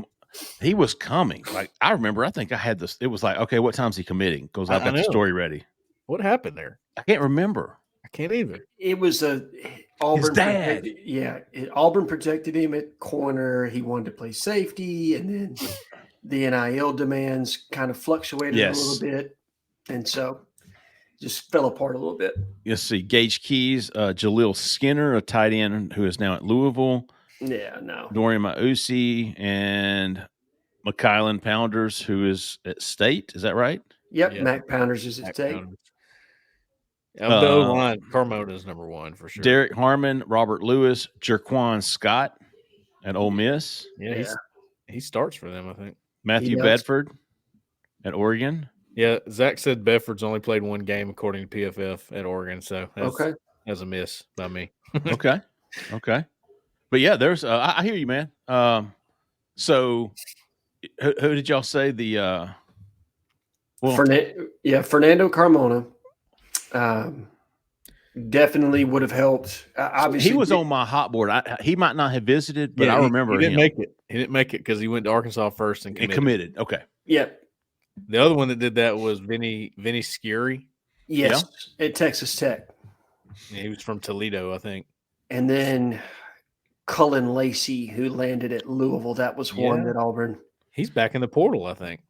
he was coming. Like, I remember, I think I had this. It was like, okay, what time's he committing? Because I've got the story ready. What happened there? I can't remember. I can't either. It was Auburn. His dad. Auburn protected him at corner. He wanted to play safety, and then the NIL demands kind of fluctuated a little bit, and so just fell apart a little bit. Let's see, Gage Keys, Jaleel Skinner, a tight end who is now at Louisville. Yeah, no. Dorian Mausi and McKylan Pounders, who is at State. Is that right? Yep, yeah. Mac Pounders is at State. Of the O-line, Carmona is number 1 for sure. Derek Harmon, Robert Lewis, Jerquan Scott at Ole Miss. Yeah, he starts for them, I think. Matthew Bedford at Oregon. Yeah, Zach said Bedford's only played 1 game according to PFF at Oregon, so that's a miss by me. Okay. But yeah, there's I hear you, man. So who did y'all say the Fernando Carmona definitely would have helped. Obviously, he was on my hot board. He might not have visited, but I remember he didn't make it. He didn't make it because he went to Arkansas first and committed. Okay. Yep. The other one that did that was Vinny Scurry. Yes, at Texas Tech. Yeah, he was from Toledo, I think. And then Cullen Lacey, who landed at Louisville. That was one at Auburn. He's back in the portal, I think.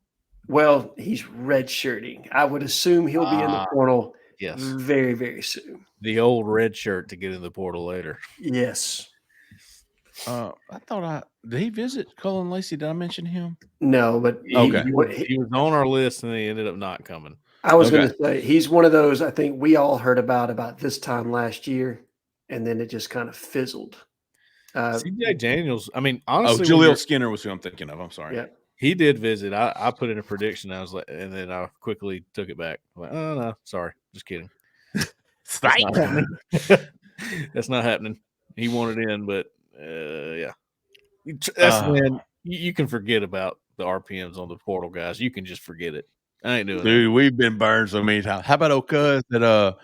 Well, he's redshirting. I would assume he'll be in the portal very, very soon. The old red shirt to get in the portal later. Yes. I thought did he visit Cullen Lacey? Did I mention him? No, but he was on our list and he ended up not coming. I was going to say he's one of those I think we all heard about this time last year, and then it just kind of fizzled. CJ Daniels, I mean, honestly, Jaleel Skinner was who I'm thinking of. I'm sorry. Yeah, he did visit. I put in a prediction. I was like, and then I quickly took it back. I'm like, oh no, sorry, just kidding. That's not happening. He wanted in, but that's when you can forget about the RPMs on the portal, guys. You can just forget it. I ain't doing it. Dude, we've been burned so many times. How about old cuz that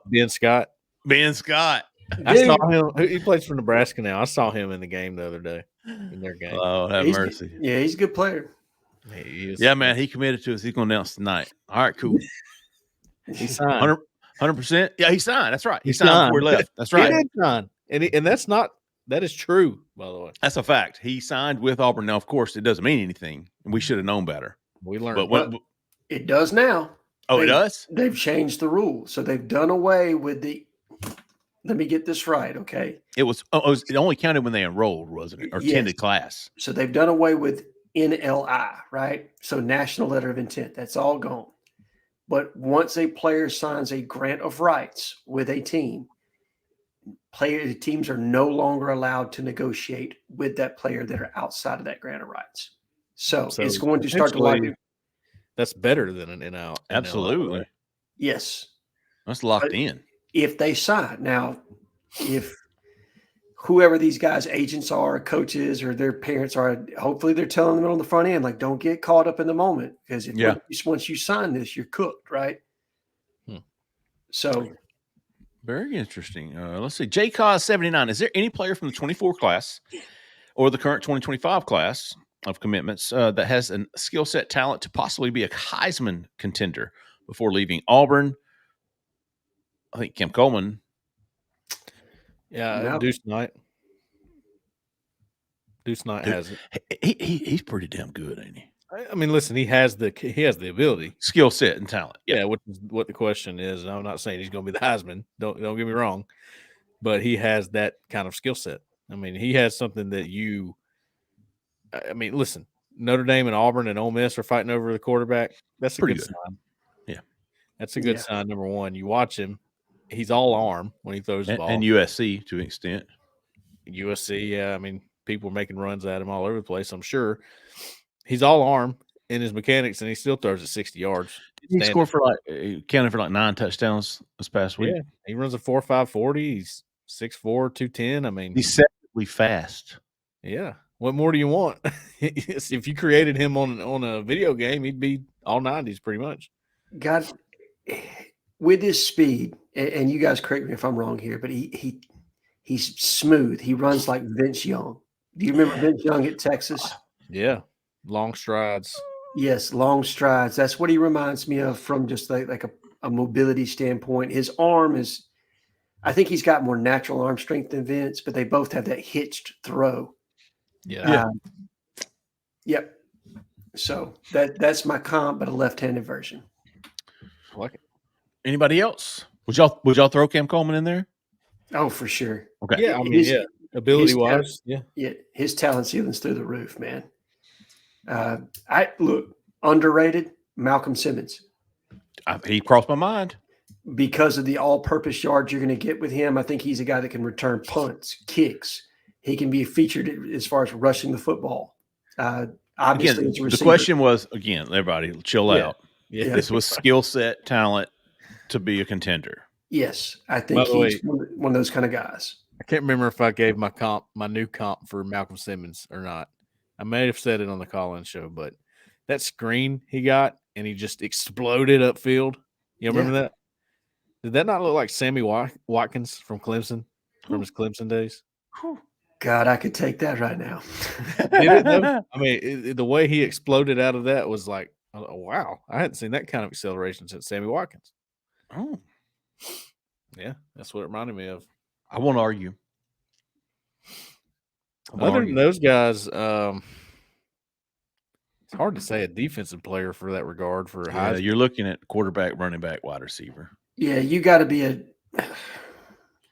Ben Scott? Ben Scott. I saw him. He plays for Nebraska now. I saw him in the game the other day. In their game. Oh, have mercy. Yeah, he's a good player. He is. Yeah, man. He committed to us. He's going to announce tonight. All right, cool. He signed. 100%. Yeah, he signed. That's right. He signed before he left. That's right. He did sign. And that is true, by the way. That's a fact. He signed with Auburn. Now, of course, it doesn't mean anything. We should have known better. We learned. But it does now. Oh, it does? They've changed the rule. So they've done away with let me get this right, okay? It only counted when they enrolled, wasn't it? Or attended class. So they've done away with NLI, right? So national letter of intent. That's all gone. But once a player signs a grant of rights with a team, teams are no longer allowed to negotiate with that player that are outside of that grant of rights. So it's going to start to lock in. That's better than an NL. Absolutely. NLI. Yes. That's locked in. If they sign. Now, if whoever these guys' agents are, coaches, or their parents are, hopefully they're telling them on the front end, like, don't get caught up in the moment. Because once you sign this, you're cooked, right? So very interesting. Let's see. JCOS79. Is there any player from the 24 class or the current 2025 class of commitments that has a skill set talent to possibly be a Heisman contender before leaving Auburn? I think Kim Coleman. Yeah, Deuce Knight. Deuce Knight has it. He's pretty damn good, ain't he? I mean, listen, he has the ability, skill set, and talent. Yeah, which is what the question is. I'm not saying he's going to be the Heisman. Don't get me wrong, but he has that kind of skill set. I mean, he has something that listen, Notre Dame and Auburn and Ole Miss are fighting over the quarterback. That's a good sign. Yeah, that's a good sign. Number one, you watch him. He's all arm when he throws the ball. And USC to an extent. USC, yeah. I mean, people are making runs at him all over the place, I'm sure. He's all arm in his mechanics, and he still throws it 60 yards. He scored counted for 9 touchdowns this past week. Yeah, he runs a 4.5 40. He's 6'4", 210. I mean, he's deceptively fast. Yeah. What more do you want? If you created him on a video game, he'd be all 90s pretty much. God, with his speed, and you guys correct me if I'm wrong here, but he's smooth. He runs like Vince Young. Do you remember Vince Young at Texas? Yeah, long strides. Yes, long strides. That's what he reminds me of from just like a mobility standpoint. His arm is, I think he's got more natural arm strength than Vince, but they both have that hitched throw. Yeah. Yep. So that's my comp, but a left-handed version. I like it. Anybody else? Would y'all throw Cam Coleman in there? Oh, for sure. Okay. Yeah, I mean, ability wise, yeah, his talent ceiling's through the roof, man. I look underrated. Malcolm Simmons, He crossed my mind. because of the all-purpose yards you're going to get with him. I think he's a guy that can return punts, kicks. He can be featured as far as rushing the football. Obviously, Again, the question was, again, everybody chill out. Yeah. This was skill set, talent to be a contender. Yes, I think he's one of those kind of guys. I can't remember if I gave my new comp for Malcolm Simmons or not. I may have said it on the call-in show, but that screen he got and he just exploded upfield. You remember that? Did that not look like Sammy Watkins from Clemson, from his Clemson days? God, I could take that right now. Did it though? I mean, the way he exploded out of that was like, oh, wow, I hadn't seen that kind of acceleration since Sammy Watkins. Oh, yeah, that's what it reminded me of. I won't argue. Other than those guys, it's hard to say a defensive player for that regard for Heisman. You're looking at quarterback, running back, wide receiver. Yeah, you got to be a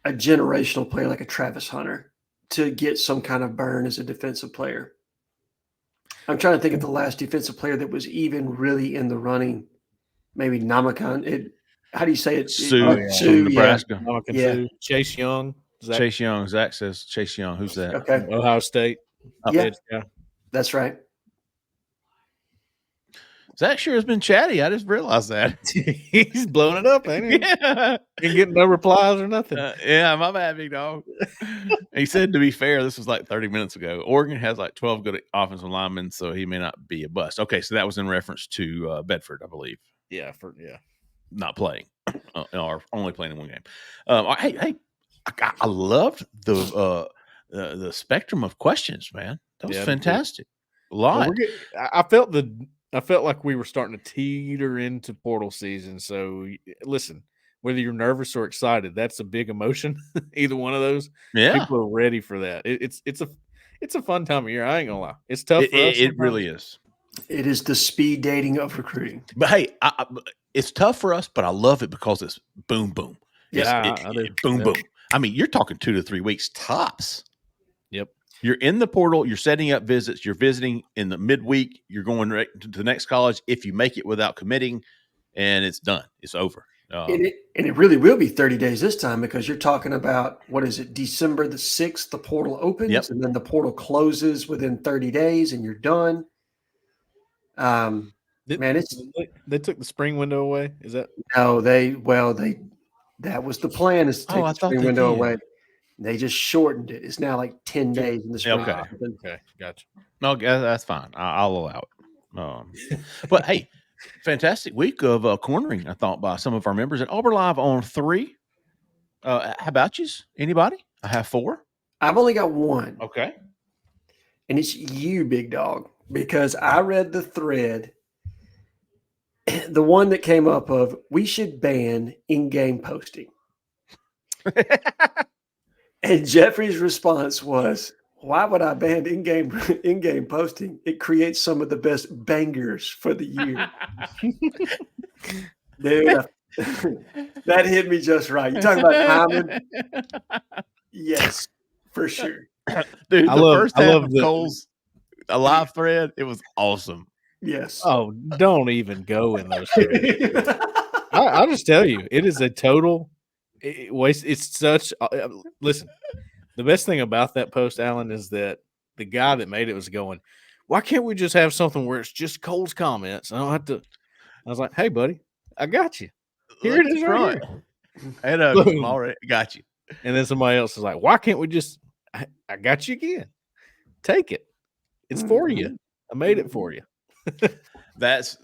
generational player like a Travis Hunter to get some kind of burn as a defensive player. I'm trying to think of the last defensive player that was even really in the running. Maybe Namakan. How do you say it? Sue, Sue, Nebraska. Yeah. Sue. Chase Young. Chase Young. Zach says Chase Young. Who's that? Okay. Ohio State. Yeah, that's right. Zach sure has been chatty. I just realized that. He's blowing it up, ain't he? Yeah. Ain't getting no replies or nothing. Yeah, my bad, big dog. He said, to be fair, this was like 30 minutes ago. Oregon has like 12 good offensive linemen, so he may not be a bust. Okay, so that was in reference to Bedford, I believe. Yeah, not playing or only playing in one game. Hey, I loved the spectrum of questions, man. That was fantastic. A lot. Well, I felt like we were starting to teeter into portal season. So listen, whether you're nervous or excited, that's a big emotion. Either one of those. Yeah, people are ready for that. It's a fun time of year. I ain't gonna lie. It's tough for us. It really is. It is the speed dating of recruiting. But hey, it's tough for us, but I love it because it's boom, boom. Yeah, boom, boom. I mean, you're talking 2 to 3 weeks tops. Yep. You're in the portal. You're setting up visits. You're visiting in the midweek. You're going right to the next college if you make it without committing, and it's done. It's over. And it really will be 30 days this time because you're talking about, what is it, December the 6th, the portal opens, and then the portal closes within 30 days, and you're done. They took the spring window away. Is that? No, that was the plan, is to take the spring window away. They just shortened it. It's now like 10 days in the spring. Okay, gotcha. No, that's fine. I'll allow it. But hey, fantastic week of cornering, I thought, by some of our members at Auburn Live on 3. How about you? Anybody? I have 4. I've only got 1. Okay. And it's you, big dog, because I read the thread, the one that came up of, we should ban in-game posting. And Jeffrey's response was, why would I ban in-game posting? It creates some of the best bangers for the year. Dude, that hit me just right. You talking about timing? Yes, for sure. Dude, first half of Cole's a live thread, it was awesome. Yes. Oh, don't even go in those threads. I'll just tell you, it is a total waste. It's such listen, the best thing about that post, Alan, is that the guy that made it was going, why can't we just have something where it's just Cole's comments? I don't have to. I was like, hey, buddy, I got you. Here it is right here. And I'm already got you. And then somebody else is like, why can't we just, I got you again. Take it. It's for you. I made it for you. That's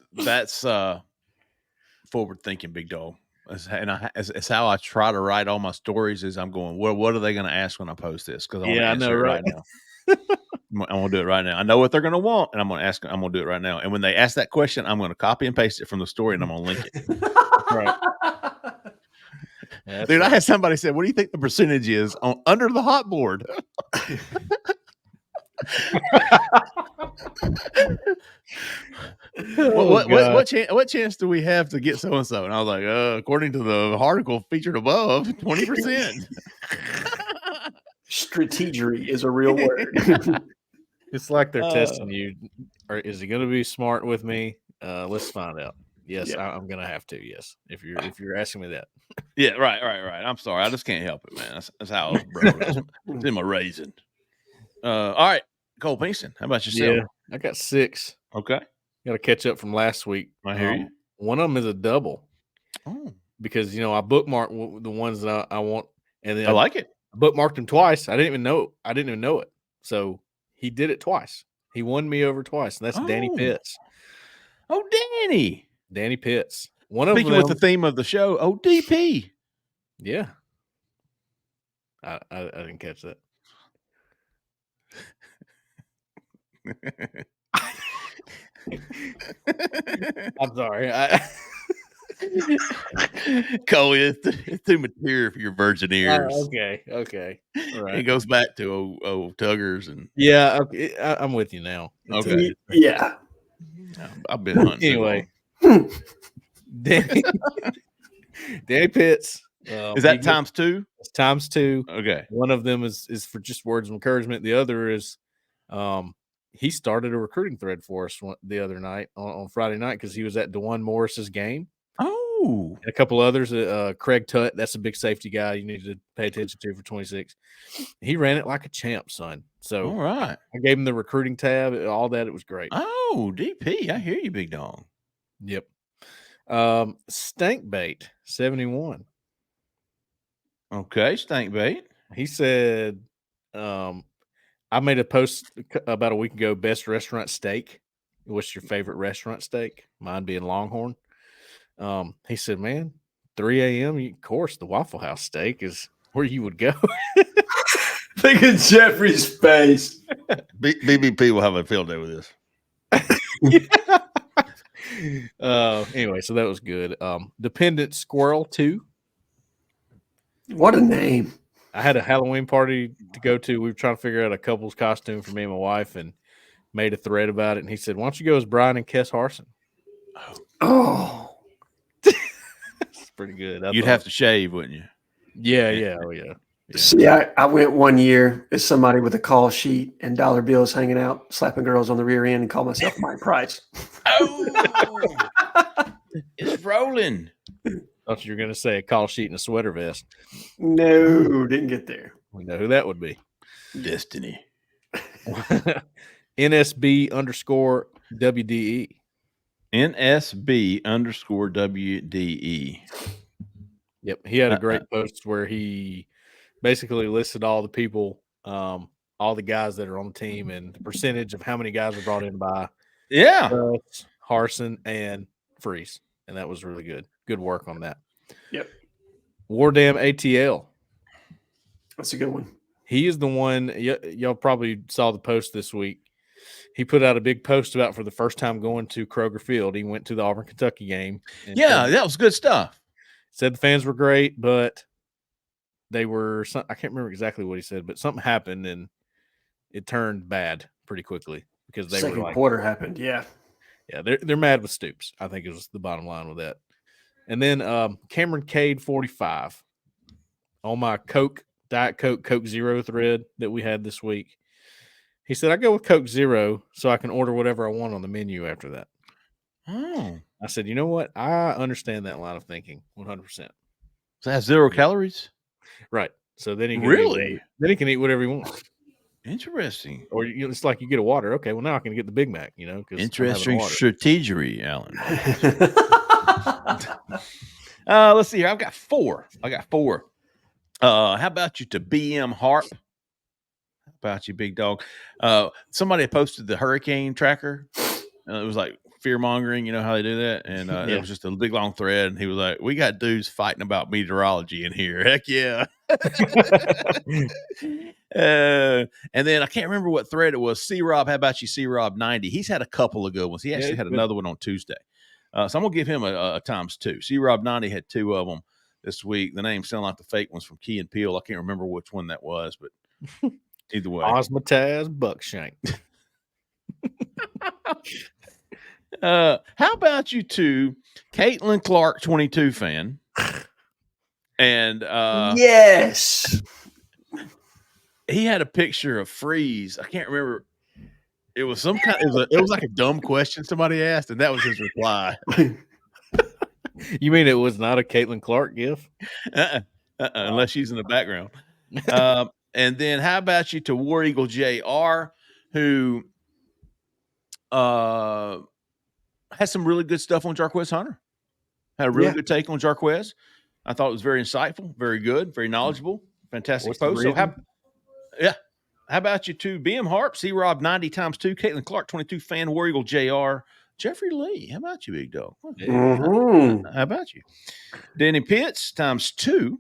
forward thinking, big dog. It's how I try to write all my stories. Is I'm going, well, what are they going to ask when I post this? Because I want to answer it right now. I'm going to do it right now. I know what they're going to want, and I'm going to ask. I'm going to do it right now. And when they ask that question, I'm going to copy and paste it from the story, and I'm going to link it. Right. Dude, I had somebody say, "What do you think the percentage is on under the hot board?" What chance do we have to get so and so? And I was like, according to the article featured above, 20%. Strategery is a real word. It's like they're testing you. Or is he going to be smart with me? Let's find out. Yes, yeah. I'm going to have to. Yes, if you're asking me that. Yeah, right. I'm sorry, I just can't help it, man. That's how I was brought up. It's in my raising. All right, Cole Pinkston, how about yourself? Yeah, I got 6. Okay, got to catch up from last week. I hear you. One of them is a double. Oh, because I bookmarked the ones that I want, and then I like it. I bookmarked them twice. I didn't even know it. So he did it twice. He won me over twice, and that's Danny Pitts. Oh, Danny Pitts. Speaking with the theme of the show, DP. Yeah. I didn't catch that. I'm sorry. Cole, it's too material for your virgin ears. Okay. All right. It goes back to old Tuggers and okay. I'm with you now. Okay. Yeah. I've been hunting. Anyway. Danny Pitts. Is that times 2? It's times 2. Okay. One of them is for just words of encouragement. The other is he started a recruiting thread for us the other night on Friday night because he was at DeJuan Morris's game. Oh. And a couple others. Craig Tutt, that's a big safety guy you need to pay attention to for 26. He ran it like a champ, son. So all right. I gave him the recruiting tab, all that. It was great. Oh, DP. I hear you, big dog. Yep. Stank Bait 71. Okay, Stank Bait. He said, I made a post about a week ago, best restaurant steak. What's your favorite restaurant steak? Mine being Longhorn. He said, man, 3 a.m., of course, the Waffle House steak is where you would go. Think of Jeffrey's face. BBP will have a field day with this. Anyway, so that was good. Dependent Squirrel 2. What a name. I had a Halloween party to go to. We were trying to figure out a couple's costume for me and my wife and made a thread about it. And he said, why don't you go as Brian and Kess Harson? Oh. It's pretty good. You'd have to shave, wouldn't you? Yeah. Oh, yeah. See, I went one year as somebody with a call sheet and dollar bills hanging out, slapping girls on the rear end and call myself Mike Price. Oh, it's rolling. Thought you were going to say a call sheet and a sweater vest. No, didn't get there. We know who that would be. Destiny. NSB_WDE. NSB_WDE. Yep. He had a great post where he basically listed all the people, all the guys that are on the team and the percentage of how many guys were brought in by Harson and Freeze. And that was really good. Good work on that. Yep. Wardam ATL. That's a good one. He is the one, y'all probably saw the post this week. He put out a big post about for the first time going to Kroger Field. He went to the Auburn, Kentucky game. That was good stuff. Said the fans were great, but they were – I can't remember exactly what he said, but something happened and it turned bad pretty quickly because they second were like – quarter happened, yeah. Yeah, they're mad with Stoops, I think is the bottom line with that. And then Cameron Cade 45 on my Diet Coke Zero thread that we had this week. He said, I go with Coke Zero so I can order whatever I want on the menu after that. Oh. I said, you know what? I understand that line of thinking 100%. So it has 0 calories? Right. So then he can really? He can eat whatever he wants. Interesting. Or it's like you get a water. Okay, well, now I can get the Big Mac, Interesting strategery, Alan. Let's see here. I've got 4. How about you to BM Harp? How about you, big dog. Somebody posted the hurricane tracker. It was like fear mongering, you know how they do that, and it was just a big long thread. And he was like, "We got dudes fighting about meteorology in here." Heck yeah. And then I can't remember what thread it was. C-Rob, how about you, C-Rob 90? He's had a couple of good ones. He actually had another one on Tuesday. So I'm gonna give him a times 2. C-Rob 90 had 2 of them this week. The names sound like the fake ones from Key and Peele. I can't remember which one that was, but either way. Osmataz Buckshank. How about you two, Caitlin Clark 22 fan? And yes, he had a picture of Freeze. I can't remember. It was some kind. It was like a dumb question somebody asked, and that was his reply. You mean it was not a Caitlin Clark gif? Unless she's in the background. And then how about you to War Eagle JR, who had some really good stuff on Jarquez Hunter. Had a really good take on Jarquez. I thought it was very insightful, very good, very knowledgeable, fantastic post. So how about you to BM Harp, C-Rob 90 times 2, Caitlin Clark 22 fan, War Eagle JR, Jeffrey Lee. How about you, big dog? How about you? Danny Pitts times 2,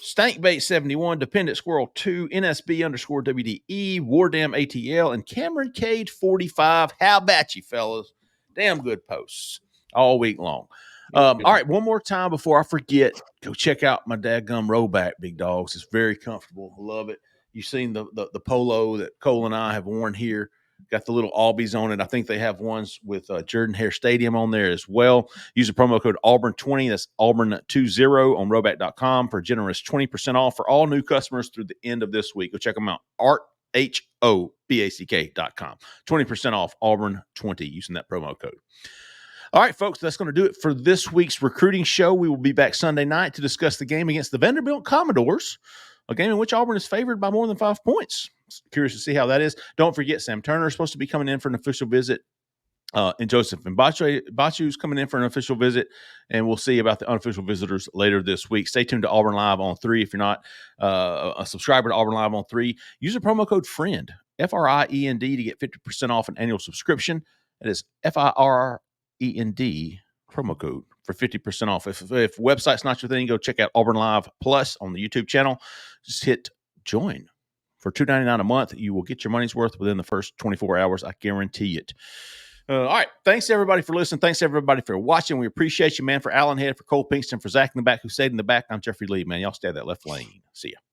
Stankbait 71, Dependent Squirrel 2, NSB _ WDE, Wardam ATL, and Cameron Cage 45. How about you, fellas? Damn good posts all week long. All right, one more time before I forget, go check out my dadgum Rowback, big dogs. It's very comfortable. I love it. You've seen the polo that Cole and I have worn here. Got the little Albies on it. I think they have ones with Jordan Hare Stadium on there as well. Use the promo code Auburn20. That's Auburn20 on rowback.com for generous 20% off for all new customers through the end of this week. Go check them out. HOBACK.com. 20% off Auburn20 using that promo code. All right, folks, that's going to do it for this week's recruiting show. We will be back Sunday night to discuss the game against the Vanderbilt Commodores, a game in which Auburn is favored by more than 5 points. Curious to see how that is. Don't forget, Sam Turner is supposed to be coming in for an official visit, and Joseph Mbachu is coming in for an official visit, and we'll see about the unofficial visitors later this week. Stay tuned to Auburn Live on 3. If you're not a subscriber to Auburn Live on 3, use the promo code FRIEND, FRIEND, to get 50% off an annual subscription. That is FIREND promo code for 50% off. If website's not your thing, go check out Auburn Live Plus on the YouTube channel. Just hit join. For $2.99 a month, you will get your money's worth within the first 24 hours. I guarantee it. All right. Thanks, everybody, for listening. Thanks, everybody, for watching. We appreciate you, man. For Alan Head, for Cole Pinkston, for Zach in the back who stayed in the back, I'm Jeffrey Lee, man. Y'all stay at that left lane. See ya.